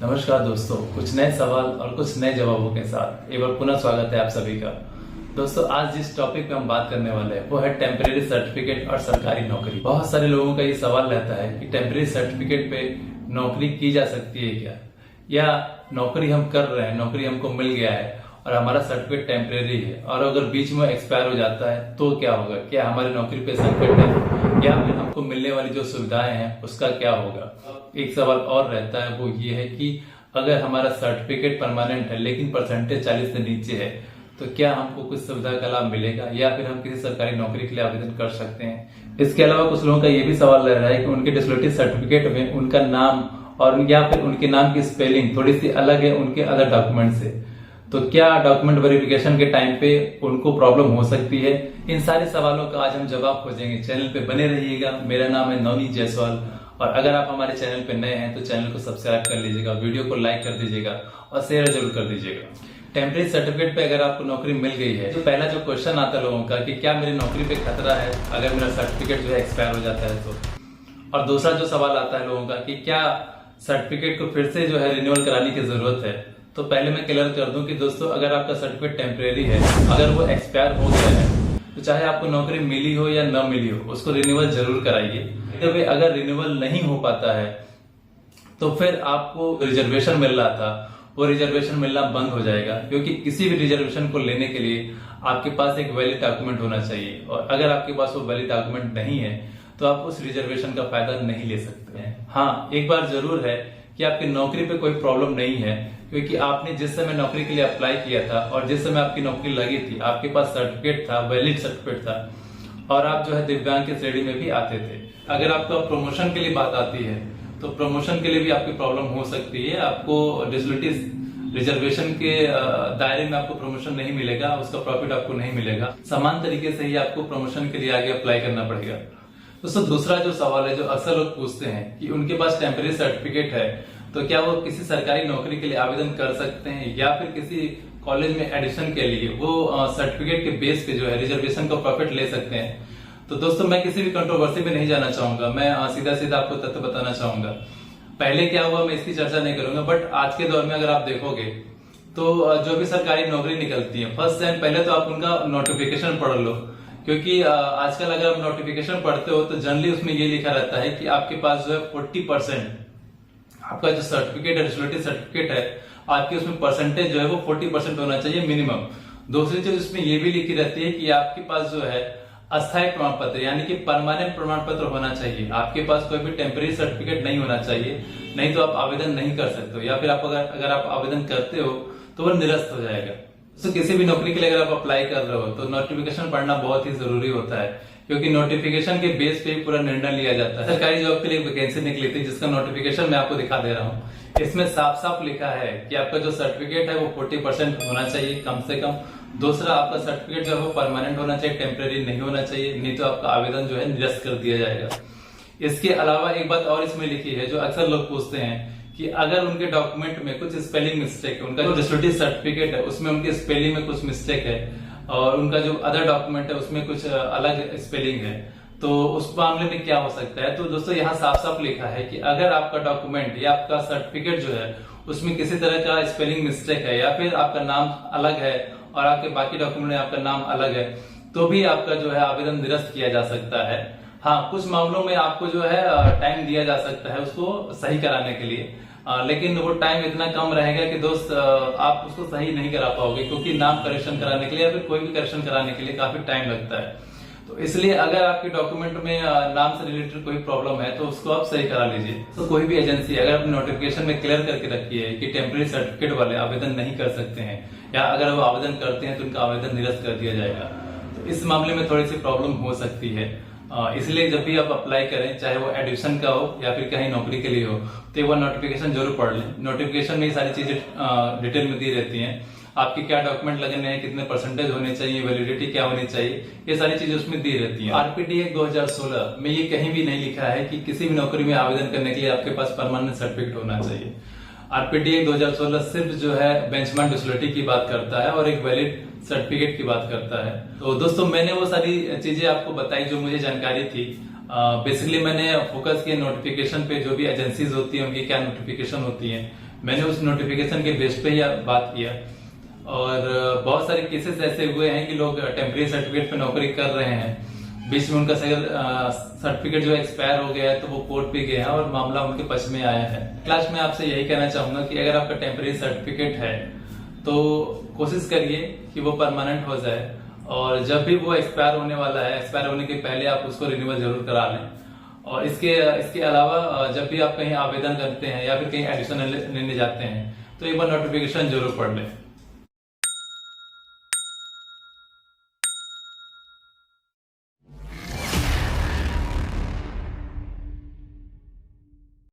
नमस्कार दोस्तों, कुछ नए सवाल और कुछ नए जवाबों के साथ एक बार पुनः स्वागत है आप सभी का। दोस्तों, आज जिस टॉपिक पे हम बात करने वाले हैं वो है टेम्परेरी सर्टिफिकेट और सरकारी नौकरी। बहुत सारे लोगों का ये सवाल रहता है कि टेम्परेरी सर्टिफिकेट पे नौकरी की जा सकती है क्या, या नौकरी हम कर रहे हैं, नौकरी हमको मिल गया है और हमारा सर्टिफिकेट टेम्परेरी है और अगर बीच में एक्सपायर हो जाता है तो क्या होगा, क्या हमारी नौकरी पे संकट है या फिर हमको मिलने वाली जो सुविधाएं हैं उसका क्या होगा। एक सवाल और रहता है, वो ये है कि अगर हमारा सर्टिफिकेट परमानेंट है लेकिन परसेंटेज 40 से नीचे है तो क्या हमको कुछ सुविधा का लाभ मिलेगा या फिर हम किसी सरकारी नौकरी के लिए आवेदन कर सकते हैं। इसके अलावा कुछ लोगों का ये भी सवाल रह रहा है कि उनके डिसएबिलिटी सर्टिफिकेट में उनका नाम और या फिर उनके नाम की स्पेलिंग थोड़ी सी अलग है उनके अदर डॉक्यूमेंट से, तो क्या डॉक्यूमेंट वेरिफिकेशन के टाइम पे उनको प्रॉब्लम हो सकती है। इन सारे सवालों का आज हम जवाब खोजेंगे। चैनल पे बने रहिएगा। मेरा नाम है नवनीत जायसवाल और अगर आप हमारे चैनल पे नए हैं तो चैनल को सब्सक्राइब कर लीजिएगा, वीडियो को लाइक कर दीजिएगा और शेयर जरूर कर दीजिएगा। टेम्परेरी सर्टिफिकेट पे अगर आपको नौकरी मिल गई है तो पहला जो क्वेश्चन आता है लोगों का कि क्या मेरी नौकरी पे खतरा है अगर मेरा सर्टिफिकेट जो है एक्सपायर हो जाता है तो, और दूसरा जो सवाल आता है लोगों का कि क्या सर्टिफिकेट को फिर से जो है रिन्यूअल कराने की जरूरत है। तो पहले मैं क्लियर कर दूं कि दोस्तों, अगर आपका सर्टिफिकेट टेम्परेरी है, अगर वो एक्सपायर हो गया है तो चाहे आपको नौकरी मिली हो या न मिली हो उसको रिन्यूअल जरूर कराइए। अगर रिन्यूअल नहीं हो पाता है तो फिर आपको रिजर्वेशन मिल रहा था वो रिजर्वेशन मिलना बंद हो जाएगा, क्योंकि किसी भी रिजर्वेशन को लेने के लिए आपके पास एक वैलिड डॉक्यूमेंट होना चाहिए और अगर आपके पास वो वैलिड डॉक्यूमेंट नहीं है तो आप उस रिजर्वेशन का फायदा नहीं ले सकते हैं। हाँ, एक बार जरूर है कि आपकी नौकरी पे कोई प्रॉब्लम नहीं है, क्योंकि आपने जिस समय नौकरी के लिए अप्लाई किया था और जिस समय आपकी नौकरी लगी थी आपके पास सर्टिफिकेट था, वैलिड सर्टिफिकेट था और आप जो है दिव्यांग की श्रेणी में भी आते थे। अगर आपका प्रमोशन के लिए बात आती है तो प्रमोशन के लिए भी आपकी प्रॉब्लम हो सकती है। आपको डिसएबिलिटी रिजर्वेशन के दायरे में आपको प्रमोशन नहीं मिलेगा, उसका प्रॉफिट आपको नहीं मिलेगा। समान तरीके से ही आपको प्रमोशन के लिए आगे अप्लाई करना पड़ेगा। दोस्तों, दूसरा जो सवाल है जो अक्सर लोग पूछते हैं कि उनके पास टेम्परेरी सर्टिफिकेट है तो क्या वो किसी सरकारी नौकरी के लिए आवेदन कर सकते हैं या फिर किसी कॉलेज में एडमिशन के लिए वो सर्टिफिकेट के बेस पे जो है रिजर्वेशन का प्रॉफिट ले सकते हैं। तो दोस्तों, मैं किसी भी कंट्रोवर्सी में नहीं जाना चाहूंगा, मैं सीधा सीधा आपको तथ्य बताना चाहूंगा। पहले क्या हुआ मैं इसकी चर्चा नहीं करूंगा, बट आज के दौर में अगर आप देखोगे तो जो भी सरकारी नौकरी निकलती है फर्स्ट टाइम पहले तो आप उनका नोटिफिकेशन पढ़ लो, क्योंकि आजकल अगर आप नोटिफिकेशन पढ़ते हो तो जनरली उसमें ये लिखा रहता है कि आपके पास जो है 40% आपका जो सर्टिफिकेट है, डिसएबिलिटी सर्टिफिकेट है, आपकी उसमें परसेंटेज जो है वो 40% होना चाहिए मिनिमम। दूसरी चीज उसमें ये भी लिखी रहती है कि आपके पास जो है अस्थायी प्रमाण पत्र यानी कि परमानेंट प्रमाण पत्र होना चाहिए। आपके पास कोई भी टेम्परेरी सर्टिफिकेट नहीं होना चाहिए, नहीं तो आप आवेदन नहीं कर सकते हो, या फिर आप अगर आप आवेदन करते हो तो वो निरस्त हो जाएगा। तो किसी भी नौकरी के लिए अगर आप अप्लाई कर रहे हो तो नोटिफिकेशन पढ़ना बहुत ही जरूरी होता है, क्योंकि नोटिफिकेशन के बेस पे पूरा निर्णय लिया जाता है। सरकारी जॉब के लिए वैकेंसी निकली थी जिसका नोटिफिकेशन मैं आपको दिखा दे रहा हूँ। इसमें साफ साफ लिखा है कि आपका जो सर्टिफिकेट है वो 40% होना चाहिए कम से कम। दूसरा, आपका सर्टिफिकेट जो है वो परमानेंट होना चाहिए, टेम्परेरी नहीं होना चाहिए, नहीं तो आपका आवेदन जो है निरस्त कर दिया जाएगा। इसके अलावा एक बात और इसमें लिखी है जो अक्सर लोग पूछते हैं कि अगर उनके डॉक्यूमेंट में कुछ स्पेलिंग मिस्टेक है, उनका जो डिसएबिलिटी सर्टिफिकेट है उसमें उनकी स्पेलिंग में कुछ मिस्टेक है और उनका जो अदर डॉक्यूमेंट है उसमें कुछ अलग स्पेलिंग है, तो उस मामले में क्या हो सकता है। तो दोस्तों, यहाँ साफ साफ लिखा है कि अगर आपका डॉक्यूमेंट या आपका सर्टिफिकेट जो है उसमें किसी तरह का स्पेलिंग मिस्टेक है या फिर आपका नाम अलग है और आपके बाकी डॉक्यूमेंट में आपका नाम अलग है तो भी आपका जो है आवेदन निरस्त किया जा सकता है। हाँ, कुछ मामलों में आपको जो है टाइम दिया जा सकता है उसको सही कराने के लिए, लेकिन वो टाइम इतना कम रहेगा कि दोस्त आप उसको सही नहीं करा पाओगे, क्योंकि नाम करेक्शन कराने के लिए या फिर कोई भी करेक्शन कराने के लिए काफी टाइम लगता है। तो इसलिए अगर आपके डॉक्यूमेंट में नाम से रिलेटेड कोई प्रॉब्लम है तो उसको आप सही करा लीजिए। तो कोई भी एजेंसी अगर अपने नोटिफिकेशन में क्लियर करके रखी है कि टेम्परेरी सर्टिफिकेट वाले आवेदन नहीं कर सकते हैं या अगर वो आवेदन करते हैं तो उनका आवेदन निरस्त कर दिया जाएगा, तो इस मामले में थोड़ी सी प्रॉब्लम हो सकती है। इसलिए जब भी आप अप्लाई करें, चाहे वो एडमिशन का हो या फिर कहीं नौकरी के लिए हो, तो एक बार नोटिफिकेशन जरूर पढ़ लें। नोटिफिकेशन में ये सारी चीजें डिटेल में दी रहती हैं, आपके क्या डॉक्यूमेंट लगने हैं, कितने परसेंटेज होने चाहिए, वैलिडिटी क्या होनी चाहिए, ये सारी चीजें उसमें दी रहती हैं। आरपीडी एक्ट 2016 में ये कहीं भी नहीं लिखा है कि किसी भी नौकरी में आवेदन करने के लिए आपके पास परमानेंट सर्टिफिकेट होना चाहिए। आरपीडी एक्ट 2016 सिर्फ जो है बेंचमार्क डिसएबिलिटी की बात करता है और एक वैलिड सर्टिफिकेट की बात करता है। तो दोस्तों, मैंने वो सारी चीजें आपको बताई जो मुझे जानकारी थी। बेसिकली मैंने फोकस किया नोटिफिकेशन पे, जो भी एजेंसीज होती है उनकी क्या नोटिफिकेशन होती है। मैंने उस नोटिफिकेशन के बेस पे ही बात किया। और बहुत सारे केसेस ऐसे हुए हैं कि लोग टेम्परेरी सर्टिफिकेट पे नौकरी कर रहे हैं, बीच में उनका सर्टिफिकेट जो एक्सपायर हो गया है तो वो कोर्ट पे गए हैं और मामला उनके पक्ष में आया है। क्लास में आपसे यही कहना चाहूंगा कि अगर आपका टेम्परेरी सर्टिफिकेट है तो कोशिश करिए कि वो परमानेंट हो जाए, और जब भी वो एक्सपायर होने वाला है, एक्सपायर होने के पहले आप उसको रिन्यूअल जरूर करा लें। और इसके अलावा जब भी आप कहीं आवेदन करते हैं या फिर कहीं एडमिशन लेने जाते हैं तो एक बार नोटिफिकेशन जरूर पढ़ लें।